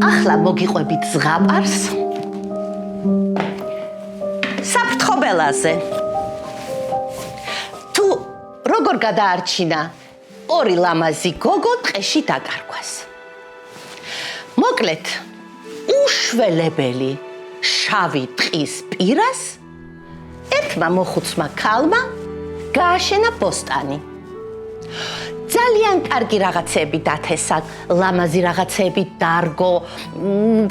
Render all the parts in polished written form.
ახლა მოგიყვებით ზღაპარს საფრთხობელაზე. თუ როგორ გადაარჩინა ორი ლამაზი გოგო ტყეში დაკარგვას. მოკლედ, უშველებელი შავი ტყის პირას ერთმა მოხუცმა ქალმა გააშენა ბოსტანი. ძალიან კარგი რაღაცები დათესა, ლამაზი რაღაცები დარგო,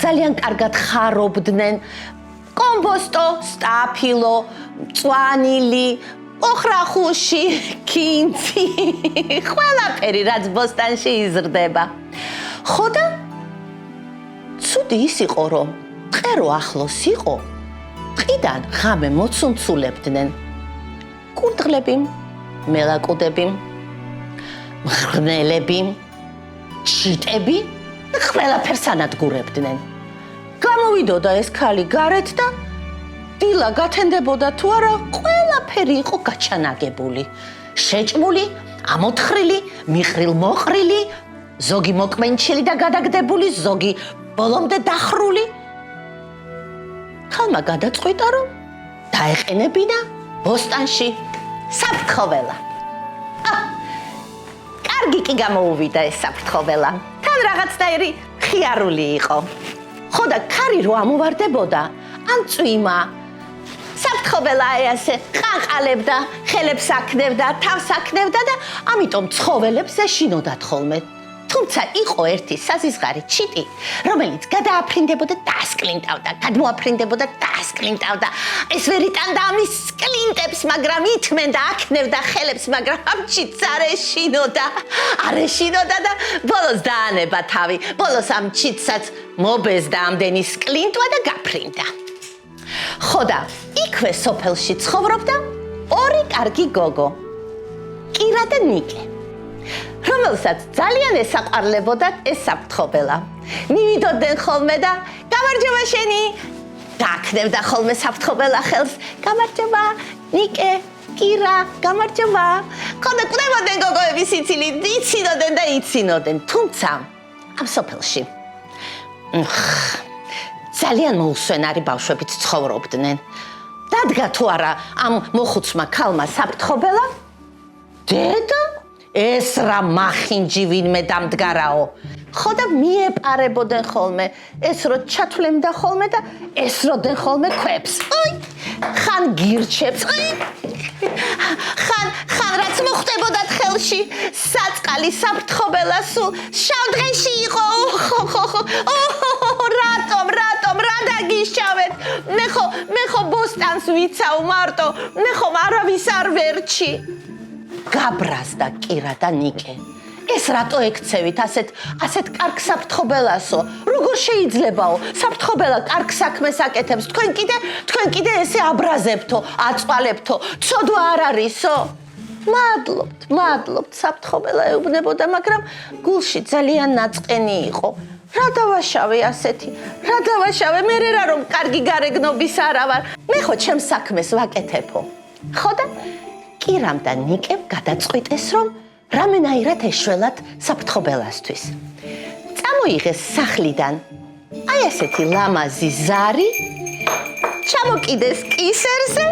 ძალიან კარგად ხარობდნენ. კომბოსტო, სტაფილო, მწვანილი, ოხრახუში, კინცი, ყველაფერი რაც ბოსტანში იზრდება. ხო და ცუდი ის იყო, რომ ტყე რო ახლოს იყო, ტყიდან ღამე მოცუნცულებდნენ კურდღლები, მელაკუდები, მღრღნელები, ჩიტები და ყველაფერს ანადგურებდნენ. გამოვიდოდა ეს ქალი გარეთ და დილა გათენდებოდა თუ არა, ყველაფერი იყო გაჩანაგებული, შეჭმული, ამოთხრილი, მიხრილ-მოყრილი, ზოგი მოკმენჩილი და გადაგდებული, ზოგი ბოლომდე დახრული. ქალმა გადაწყვიტა, რომ დაეყენებინა ბოსტანში საფრთხოველა. კარგი კი გამოუვიდა ეს საფრთხოველა. თან რაღაცნაირი ხიარული იყო. ხო და ქარი რო ამოვარდებოდა, ან წვიმა, საფრთხოველა ასე ყანყალებდა, ხელებს აქნევდა, თავს აქნევდა და ამიტომ ცხოველებს ეშინოდათ ხოლმე. თუმცა იყო ერთი საზიზღარი ჩიტი, რომელიც გადააფრინდებოდა და ასკლინტავდა, გადმოაფრინდებოდა და ასკლინტავდა. ეს ვერ იტანდა ამის სკლინტებს, მაგრამ ითმენდა, აქნევდა ხელებს, მაგრამ ამ ჩიტს არ ეშინოდა და ბოლოს დაანება თავი. ბოლოს ამ ჩიტსაც მობეზდა ამდენი სკლინტვა და გაფრინდა. ხო და იქვე სოფელში ცხოვრობდა ორი კარგი გოგო, კირა და ნიკე, რომელსაც ძალიან ესაყვარლებოდათ ეს საფრთხობელა. მივიდოდნენ ხოლმე და გამარჯობა შენი, დააქნევდა ხოლმე საფრთხობელა ხელს, გამარჯობა ნიკე, კირა, გამარჯობა. ხო და კვდებოდნენ გოგოების სიცილი, იცინოდნენ და იცინოდნენ. თუმცა ამ სოფელში ძალიან მოუსვენარი ბავშვებიც ცხოვრობდნენ. დადგა თუ არა ამ მოხუცმა ქალმა საფრთხობელა, დედა ეს რა მახინჯი ვინმე დამდგარაო. ხო და მიეპარებოდნენ ხოლმე, ეს რო ჩათვლემდა ხოლმე და ესროდნენ ხოლმე ქვებს. ხან გირჩებს, ხან რაც მოხდებოდათ ხელში, საწყალი საფრთხობელა სულ შავ დღეში იყო. რატომ რა დაგიშავეთ? მე ხო ბოსტანს ვიცავ მარტო, მე ხომ არავის არ ვერჩი. გაბრაზდა კირა და ნიკე. ეს რატო ექცევით ასეთ კარგ საფრთხობელასო? როგორ შეიძლებაო? საფრთხობელა კარგ საქმეს აკეთებს, თქვენ კიდე ესე აბრაზებთო, აწვალებთო, ცოდვა არ არისო? მადლობთ, საფრთხობელა ეუბნებოდა, მაგრამ გულში ძალიან ნაწყენი იყო. რა დავაშავე ასეთი? რა დავაშავე? მე რა რომ კარგი გარეგნობის არა ვარ. მე ხო ჩემს საქმეს ვაკეთებო. ხო და კირამ და ნიკემ გადაწყვიტეს, რომ რამენაირად ეშველათ საფრთხობელასთვის. წამოიღეს სახლიდან აი ასეთი ლამაზი ზარი, ჩამოკიდეს კისერზე,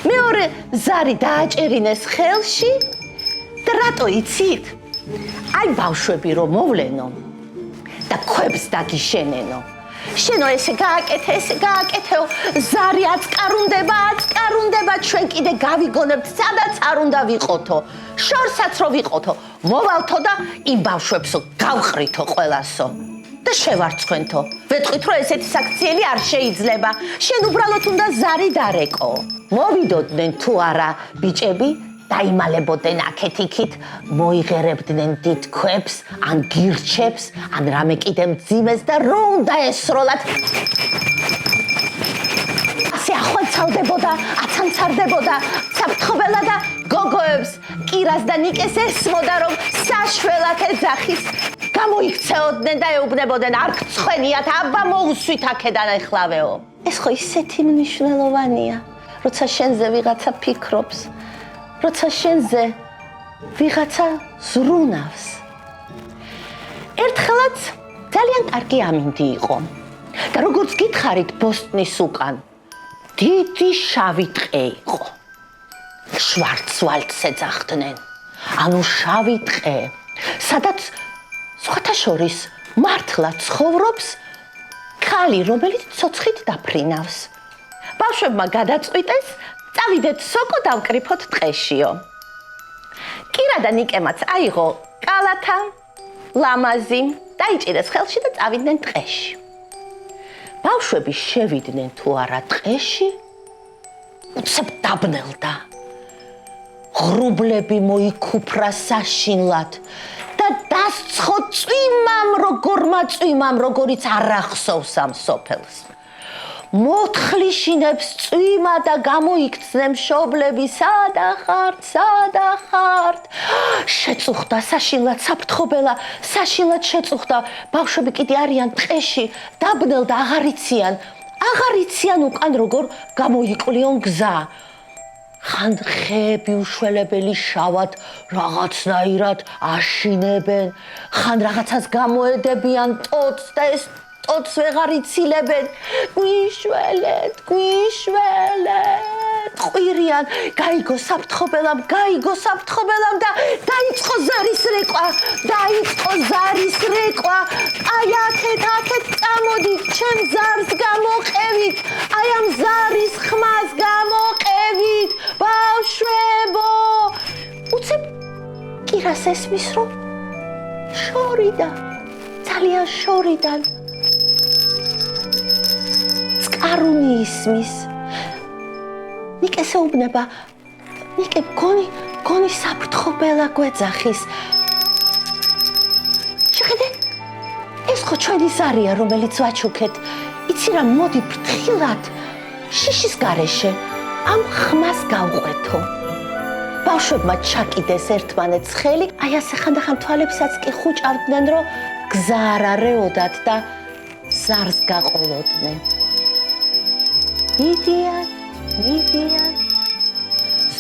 მეორე ზარი დააჭერინეს ხელში და რატო იცით? აი ბავშვები რომ მოვლენო და ქვებს დაგიშენენო. შენო ესე გააკეთეო, ზარი აწკარუნდება, ჩვენ კიდე გავიგონებთ, სადაც არ უნდა ვიყოთო, შორსაც რო ვიყოთო, მოვალთო და იმ ბავშვებსო გავყრითო ყველასო და შევარცხვენთო. ვეთქვით, რომ ესეთი საქციელი არ შეიძლება, შენ უბრალოდ უნდა ზარი დარეკო. მოვიდოდნენ თუ არა ბიჭები, დაიმალებოდნენ აქეთ-იქით, მოიღერებდნენ დიდ ქვებს, ან გირჩებს, ან რამე კიდე მძიმეს და რო უნდა ესროლათ. ასე ახვეცავდებოდა, აცანცარდებოდა საფრთხობელა და გოგოებს, კირას და ნიკეს ესმოდა, რომ საშველად ეძახის. გამოიქცეოდნენ და ეუბნებოდნენ, არ გცხვენიათ, აბა მოусვით აქედან ეხლავეო. ეს ხო ისეთი მნიშვნელოვანია, როცა შენზე ვიღაცა ფიქრობს, როცა შენზე ვიღაცა ზრუნავს. ერთხელაც ძალიან კარგი ამინდი იყო. და როგორც გითხარით ბოსტნის უკან, დიდი შავი ტყე იყო. შვარცვალდს ეძახდნენ. ანუ შავი ტყე, სადაც სხვათა შორის მართლა ცხოვრობს ქალი, რომელიც ცოცხით დაფრინავს. ბავშვებმა გადაწყვიტეს, წავიდეთ სოკო დავკრიფოთ ტყეშიო. კირა და ნიკემაც აიღო კალათა, ლამაზი, დაიჭირეს ხელში და წავიდნენ ტყეში. ბავშვები შევიდნენ თუ არა ტყეში, უცებ დაბნელდა. ღრუბლები მოიქუფრა საშინლად და დასცხო წვიმამ, როგორიც არ ახსოვს ამ სოფელს. მოთხლიშინებს წვიმა და გამოიქცნენ მშობლები, სადა ხართ? შეწუხდა საშინლად საფრთხობელა, საშინლად შეწუხდა. ბავშვები კიდე არიან ტყეში, დაბნელდა, აღარ იციან უკან როგორ გამოიკვლიონ გზა. ხან ხეები უშველებელი შავად რაღაცნაირად აშინებენ, ხან რაღაცას გამოედებიან ტოტს და ეს ტოტს ვეღარ იცილებენ. გვიშველეთ, ყვირიან, გაიგო საფრთხობელამ და დაიწყო ზარის რეკვა. აი აქეთ წამოდით, ჩემ ზარს გამოყევით, აი ამ ზარის ხმას გამოყევით, ბავშვებო. უცებ კირას ესმის, რომ ძალიან შორიდან წყარუნი ისმის. ნიკეს ეუბნება, ნიკე გონი საფრთხობელა გვეძახის. შეხედე, ეს ხო ჩვენი ზარია, რომელიც ვაჩუქეთ. იცი რა, მოდი ფრთხილად შიშის გარეშე ამ ხმას გავყვეთო. ბავშვებმა ჩაკიდეს ერთმანეთს ხელი, აი ასე ხანდახან თვალებსაც კი ხუჭავდნენ, რომ გზა არ არეოდათ და ზარს გაყოლოდნენ. მიდიან.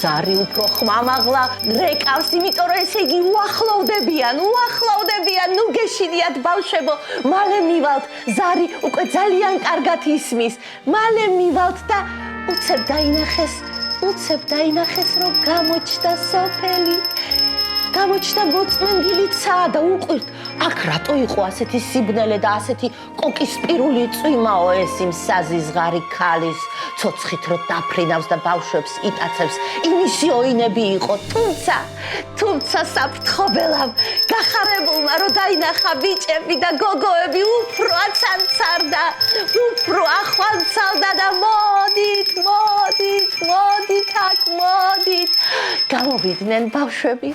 ზარი უფრო ხმამაღლა რეკავს, იმიტომ რომ ესე იგი უახლოვდებიან. ნუ გეშინიათ ბავშვებო, მალე მივალთ. ზარი უკვე ძალიან კარგად ისმის. მალე მივალთ და უცებ დაინახეს, რომ გამოჩნდა სოფელი. გამოჩნდა მოწმენდილი ცა და უყვირთ, აქ რატო იყო ასეთი სიბნელე და ასეთი კოკისპირული წვიმაო ეს იმ საზიზღარი ქალის ცოცხით რო დაფრინავს და ბავშვებს იტაცებს. იმისი ოინები იყო, თუმცა საფრთხობელამ გახარებულმა რო დაინახა ბიჭები და გოგოები უფრო აცანცარდა, უფრო ახვანცალდა და მოდით გამოვიდნენ ბავშვები.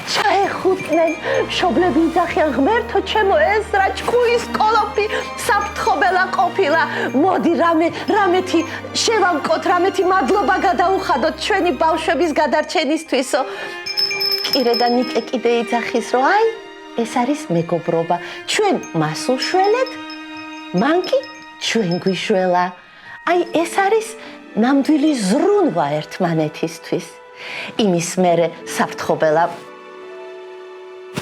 ჩაეხუტნენ, მშობლები იძახიან, ღმერთო ჩემო, ეს რა ჭკუის კოლოფი საფრთხობელა ყოფილა. მოდი რამეთი შევამკოთ, რამეთი მადლობა გადაუხადოთ ჩვენი ბავშვების გადარჩენისთვისო. კირე და ნიკე კიდე იძახის, რომ აი, ეს არის მეგობრობა. ჩვენ მას უშველეთ, მან კი ჩვენ გვიშველა. აი, ეს არის ნამდვილი ზრუნვა ერთმანეთისთვის. იმის მერე საფრთხობელა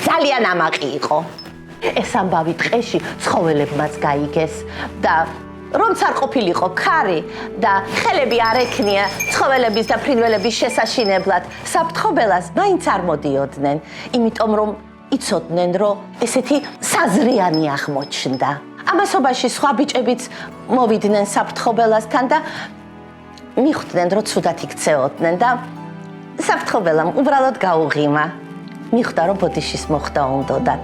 ძალიან ამაყი იყო. ეს ამბავი ტყეში ცხოველებმაც გაიგეს და რომც არ ყოფილიყო ქარი და ხელები არ ექნია ცხოველების და ფრინველების შესაშინებლად, საფრთხობელას მაინც არ მოდიოდნენ, იმიტომ რომ იცოდნენ, რომ ესეთი საზრიანი აღმოჩნდა. ამასობაში სხვა ბიჭებიც მოვიდნენ საფრთხობელასთან და მიხვდნენ, რომ ცუდად იქცეოდნენ და საფრთხობელამ უბრალოდ გაუღიმა. მიხვდა, რომ ბოდიშის მოხდა უნდოდათ.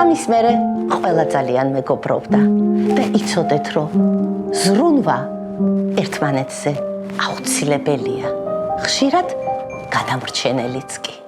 ამის მერე ყველა ძალიან მეგობრობდა და იცოდეთ, რომ ზრუნვა ერთმანეთზე აუცილებელია, ხშირად გადამრჩენელიც კი.